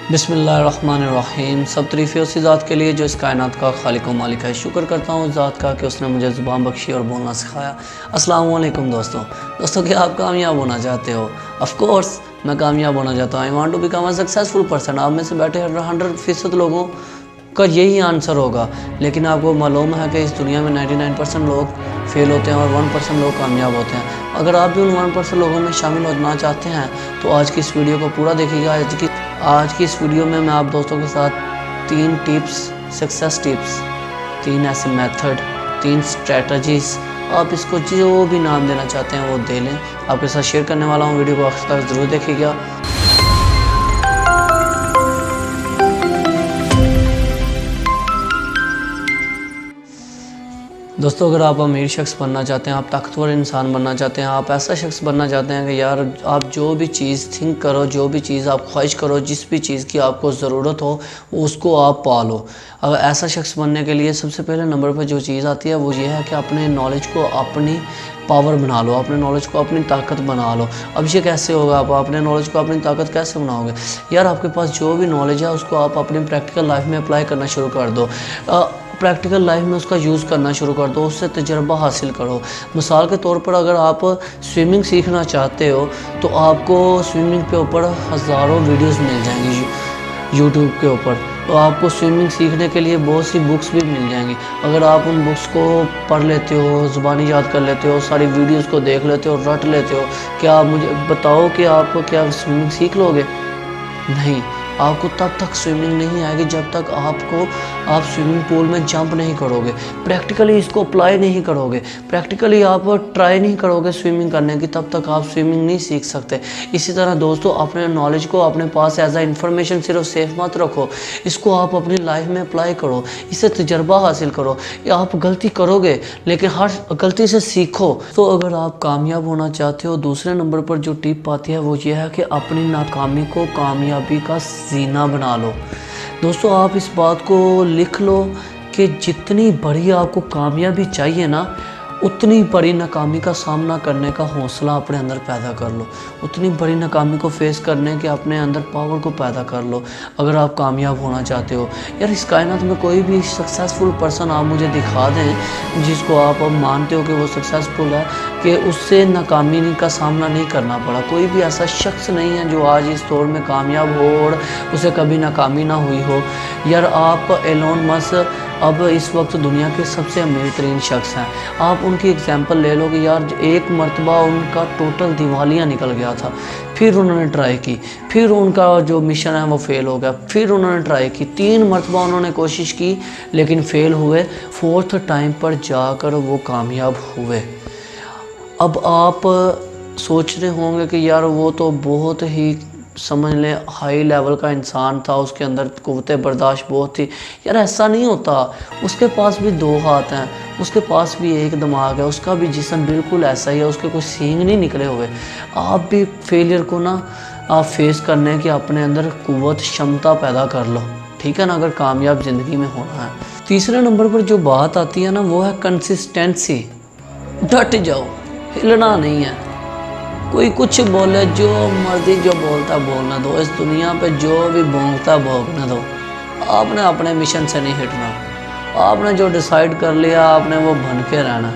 बिस्मिल्लाहिर्रहमानिर्रहीम। सब तारीफ़ें उसी ज़ात के लिए जो इस कायनात का खालिक व मालिक है। शुक्र करता हूँ उस ज़ात का कि उसने मुझे ज़ुबान बख्शी और बोलना सिखाया। अस्सलाम वालेकुम दोस्तों क्या आप कामयाब होना चाहते हो? ऑफ कोर्स मैं कामयाब होना चाहता हूँ। I want to become a successful person. आप में से बैठे 100% लोगों का यही आंसर होगा, लेकिन आपको मालूम है कि इस दुनिया में 99% लोग फेल होते हैं और 1% लोग कामयाब होते हैं। अगर आप भी उन 1% लोगों में शामिल होना चाहते हैं तो आज की इस वीडियो को पूरा देखिएगा। आज की इस वीडियो में मैं आप दोस्तों के साथ 3 टिप्स, सक्सेस टिप्स, 3 ऐसे मेथड, 3 स्ट्रेटजीज, आप इसको जो भी नाम देना चाहते हैं वो दे लें, आपके साथ शेयर करने वाला हूँ। वीडियो को आखिर तक ज़रूर देखिएगा। दोस्तों, अगर आप अमीर शख्स बनना चाहते हैं, आप ताकतवर इंसान बनना चाहते हैं, आप ऐसा शख्स बनना चाहते हैं कि यार आप जो भी चीज़ थिंक करो, जो भी चीज़ आप ख्वाहिश करो, जिस भी चीज़ की आपको ज़रूरत हो उसको आप पालो। अगर ऐसा शख्स बनने के लिए सबसे पहले नंबर पर जो चीज़ आती है वो ये है कि अपने नॉलेज को अपनी पावर बना लो, अपने नॉलेज को अपनी ताकत बना लो। अब ये कैसे होगा? आप अपने नॉलेज को अपनी ताकत कैसे बनाओगे? यार आपके पास जो भी नॉलेज है उसको आप अपनी प्रैक्टिकल लाइफ में अप्लाई करना शुरू कर दो। प्रैक्टिकल लाइफ में उसका यूज़ करना शुरू कर दो, उससे तजर्बा हासिल करो। मिसाल के तौर पर अगर आप स्विमिंग सीखना चाहते हो तो आपको स्विमिंग के ऊपर हज़ारों वीडियोस मिल जाएंगी यूट्यूब के ऊपर। तो आपको स्विमिंग सीखने के लिए बहुत सी बुक्स भी मिल जाएंगी। अगर आप उन बुक्स को पढ़ लेते हो, ज़ुबानी याद कर लेते हो, सारी वीडियोस को देख लेते हो, रट लेते हो, क्या आप मुझे बताओ कि आप क्या स्विमिंग सीख लोगे? नहीं, आपको तब तक स्विमिंग नहीं आएगी जब तक आप स्विमिंग पूल में जंप नहीं करोगे, प्रैक्टिकली इसको अप्लाई नहीं करोगे, प्रैक्टिकली आप ट्राई नहीं करोगे स्विमिंग करने की, तब तक आप स्विमिंग नहीं सीख सकते। इसी तरह दोस्तों, अपने नॉलेज को अपने पास एज आ इंफॉर्मेशन सिर्फ सेफ मत रखो, इसको आप अपनी लाइफ में अप्लाई करो, इससे तजर्बा हासिल करो। आप गलती करोगे लेकिन हर गलती से सीखो। तो अगर आप कामयाब होना चाहते हो, दूसरे नंबर पर जो टिप आती है वो ये है कि अपनी नाकामी को कामयाबी का जीना बना लो। दोस्तों, आप इस बात को लिख लो कि जितनी बड़ी आपको कामयाबी चाहिए ना, उतनी बड़ी नाकामी का सामना करने का हौसला अपने अंदर पैदा कर लो, उतनी बड़ी नाकामी को फेस करने के अपने अंदर पावर को पैदा कर लो अगर आप कामयाब होना चाहते हो। यार इस कायनात में कोई भी सक्सेसफुल पर्सन आप मुझे दिखा दें जिसको आप अब मानते हो कि वो सक्सेसफुल है, कि उससे नाकामी का सामना नहीं करना पड़ा। कोई भी ऐसा शख्स नहीं है जो आज इस दौर में कामयाब हो और उसे कभी नाकामी ना हुई हो। यार आप एलोन मस्क अब इस वक्त दुनिया के सबसे अमीर तरीन शख्स हैं। आप उनकी एग्जांपल ले लो कि यार एक मरतबा उनका टोटल दिवालिया निकल गया था, फिर उन्होंने ट्राई की, फिर उनका जो मिशन है वो फेल हो गया, फिर उन्होंने ट्राई की, 3 मरतबा उन्होंने कोशिश की लेकिन फेल हुए, 4th टाइम पर जाकर वो कामयाब हुए। अब आप सोच रहे होंगे कि यार वो तो बहुत ही समझ लें हाई लेवल का इंसान था, उसके अंदर क़ुव्वत बर्दाश्त बहुत थी। यार ऐसा नहीं होता, उसके पास भी 2 हाथ हैं, उसके पास भी एक दिमाग है, उसका भी जिस्म बिल्कुल ऐसा ही है, उसके कोई सींग नहीं निकले हुए। आप भी फेलियर को ना आप फेस करने की अपने अंदर क़ुव्वत क्षमता पैदा कर लो, ठीक है ना, अगर कामयाब ज़िंदगी में होना है। तीसरे नंबर पर जो बात आती है ना वो है कंसिस्टेंसी। डट जाओ, हिलना नहीं है। कोई कुछ बोले, जो मर्जी जो बोलता बोलना दो, इस दुनिया पे जो भी भोंकता भोंकने दो। आपने अपने मिशन से नहीं हटना, आपने जो डिसाइड कर लिया आपने वो बन के रहना।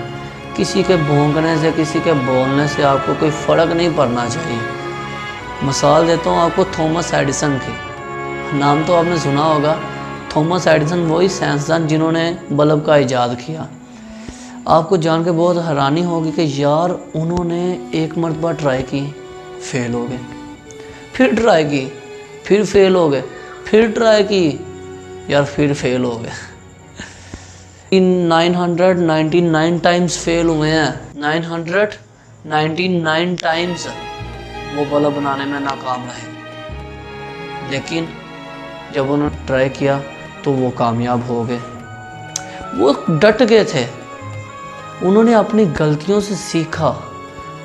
किसी के भोंकने से, किसी के बोलने से आपको कोई फ़र्क नहीं पड़ना चाहिए। मिसाल देता हूँ आपको थॉमस एडिसन की, नाम तो आपने सुना होगा। थॉमस एडिसन वही साइंसदान जिन्होंने बल्ब का इजाद किया। आपको जान के बहुत हैरानी होगी कि यार उन्होंने एक मरतबा ट्राई की, फेल हो गए, फिर ट्राई की, फिर फेल हो गए, फिर ट्राई की, यार फिर फेल हो गए। 999 टाइम्स फेल हुए हैं, 999 टाइम्स वो बल्ब बनाने में नाकाम रहे, लेकिन जब उन्होंने ट्राई किया तो वो कामयाब हो गए। वो डट गए थे, उन्होंने अपनी गलतियों से सीखा,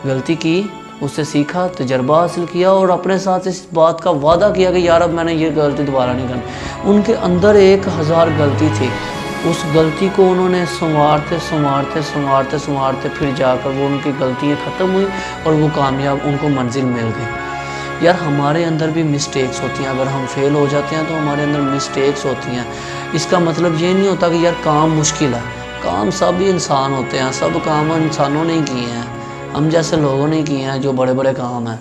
गलती की, उससे सीखा, तजर्बा हासिल किया और अपने साथ इस बात का वादा किया कि यार अब मैंने ये गलती दोबारा नहीं करनी। उनके अंदर 1000 गलती थी, उस गलती को उन्होंने संवारते फिर जाकर वो उनकी गलतियाँ ख़त्म हुई और वो कामयाब, उनको मंजिल मिल गई। یار ہمارے اندر بھی مسٹیکس ہوتی ہیں، اگر ہم فیل ہو جاتے ہیں تو ہمارے اندر مسٹیکس ہوتی ہیں. اس کا مطلب یہ نہیں ہوتا کہ یار کام مشکل ہے. کام سب ہی انسان ہوتے ہیں، سب کام انسانوں نے ہی کیے ہیں، ہم جیسے لوگوں نے کیے ہیں جو بڑے بڑے کام ہیں.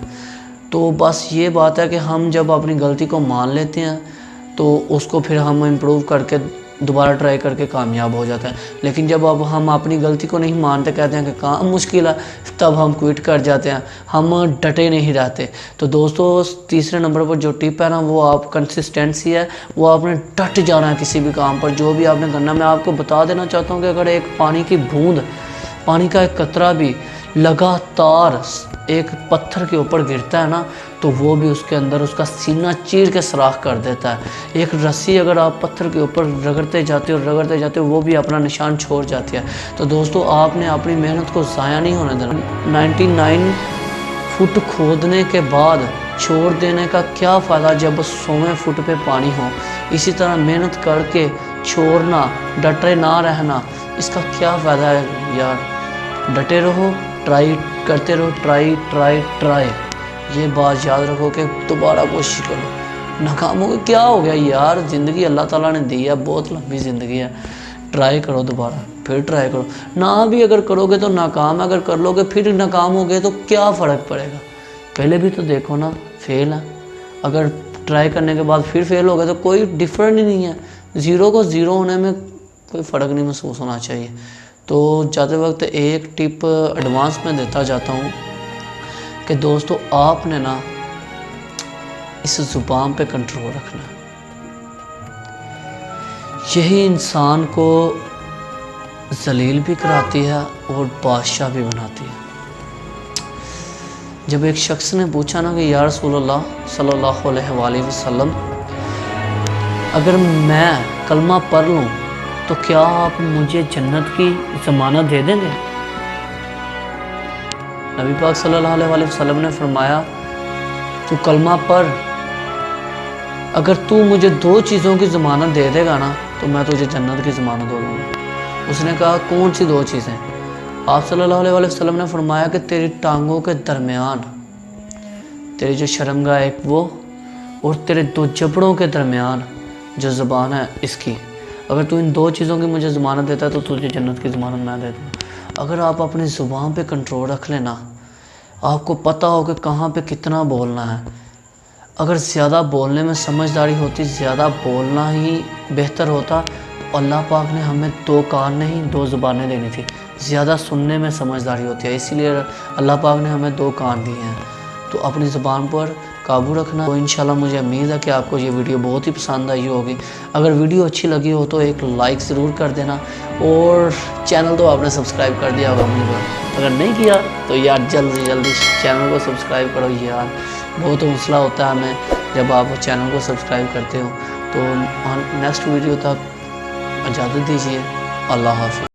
تو بس یہ بات ہے کہ ہم جب اپنی غلطی کو مان لیتے ہیں تو اس کو پھر ہم امپروو کر کے دوبارہ ٹرائی کر کے کامیاب ہو جاتے ہیں. لیکن جب اب ہم اپنی غلطی کو نہیں مانتے، کہتے ہیں کہ کام مشکل ہے، تب ہم کوئٹ کر جاتے ہیں، ہم ڈٹے نہیں رہتے. تو دوستو تیسرے نمبر پر جو ٹپ ہے نا، وہ آپ کنسسٹنسی ہے. وہ آپ نے ڈٹ جانا ہے کسی بھی کام پر، جو بھی آپ نے کرنا. میں آپ کو بتا دینا چاہتا ہوں کہ اگر ایک پانی کی بوند، پانی کا ایک قطرہ بھی لگاتار ایک پتھر کے اوپر گرتا ہے نا، تو وہ بھی اس کے اندر اس کا سینہ چیر کے سوراخ کر دیتا ہے. ایک رسی اگر آپ پتھر کے اوپر رگڑتے جاتے ہو وہ بھی اپنا نشان چھوڑ جاتی ہے. تو دوستو آپ نے اپنی محنت کو ضائع نہیں ہونے دینا. 99 فٹ کھودنے کے بعد چھوڑ دینے کا کیا فائدہ جب 100ویں فٹ پہ پانی ہو. اسی طرح محنت کر کے چھوڑنا، ڈٹے نہ رہنا، اس کا کیا فائدہ ہے یار. ڈٹے رہو، ٹرائی کرتے رہو، ٹرائی. یہ بات یاد رکھو کہ دوبارہ کوشش کرو. ناکام ہو گئے کیا ہو گیا یار، زندگی اللہ تعالیٰ نے دی ہے، بہت لمبی زندگی ہے. ٹرائی کرو دوبارہ، پھر ٹرائی کرو. نہ بھی اگر کرو گے تو ناکام، اگر کر لو گے پھر ناکام ہو گئے تو کیا فرق پڑے گا. پہلے بھی تو دیکھو نا، فیل ہے. اگر ٹرائی کرنے کے بعد پھر فیل ہو گئے تو کوئی ڈفرنٹ ہی نہیں ہے. زیرو کو زیرو ہونے میں کوئی فرق نہیں محسوس ہونا چاہیے. تو جاتے وقت ایک ٹپ ایڈوانس میں دیتا جاتا ہوں کہ دوستو آپ نے نا اس زبان پہ کنٹرول رکھنا ہے. یہی انسان کو ذلیل بھی کراتی ہے اور بادشاہ بھی بناتی ہے. جب ایک شخص نے پوچھا نا کہ یا رسول اللہ صلی اللہ علیہ وآلہ وسلم، اگر میں کلمہ پڑھ لوں تو کیا آپ مجھے جنت کی ضمانت دے دیں گے؟ نبی پاک صلی اللہ علیہ وآلہ وسلم نے فرمایا تو کلمہ پڑھ، اگر تو مجھے 2 چیزوں کی ضمانت دے دے گا نا تو میں تجھے جنت کی ضمانت دے دوں گا. اس نے کہا کون سی 2 چیزیں؟ آپ صلی اللہ علیہ وآلہ وسلم نے فرمایا کہ تیری ٹانگوں کے درمیان تیری جو شرمگاہ ایک وہ، اور تیرے 2 جبڑوں کے درمیان جو زبان ہے اس کی، اگر تو ان 2 چیزوں کی مجھے ضمانت دیتا ہے تو تجھے جنت کی ضمانت میں دے دوں. اگر آپ اپنی زبان پہ کنٹرول رکھ لینا، آپ کو پتہ ہو کہ کہاں پہ کتنا بولنا ہے. اگر زیادہ بولنے میں سمجھداری ہوتی، زیادہ بولنا ہی بہتر ہوتا، تو اللہ پاک نے ہمیں 2 کان نہیں 2 زبانیں دینی تھی. زیادہ سننے میں سمجھداری ہوتی ہے، اسی لیے اللہ پاک نے ہمیں 2 کان دیے ہیں. تو اپنی زبان پر قابو رکھنا. تو انشاءاللہ مجھے امید ہے کہ آپ کو یہ ویڈیو بہت ہی پسند آئی ہوگی. اگر ویڈیو اچھی لگی ہو تو ایک لائک ضرور کر دینا، اور چینل تو آپ نے سبسکرائب کر دیا ہوگا اپنی بار. اگر نہیں کیا تو یار جلدی چینل کو سبسکرائب کرو یار. بہت حوصلہ ہوتا ہے ہمیں جب آپ چینل کو سبسکرائب کرتے ہو. تو نیکسٹ ویڈیو تک اجازت دیجیے. اللہ حافظ.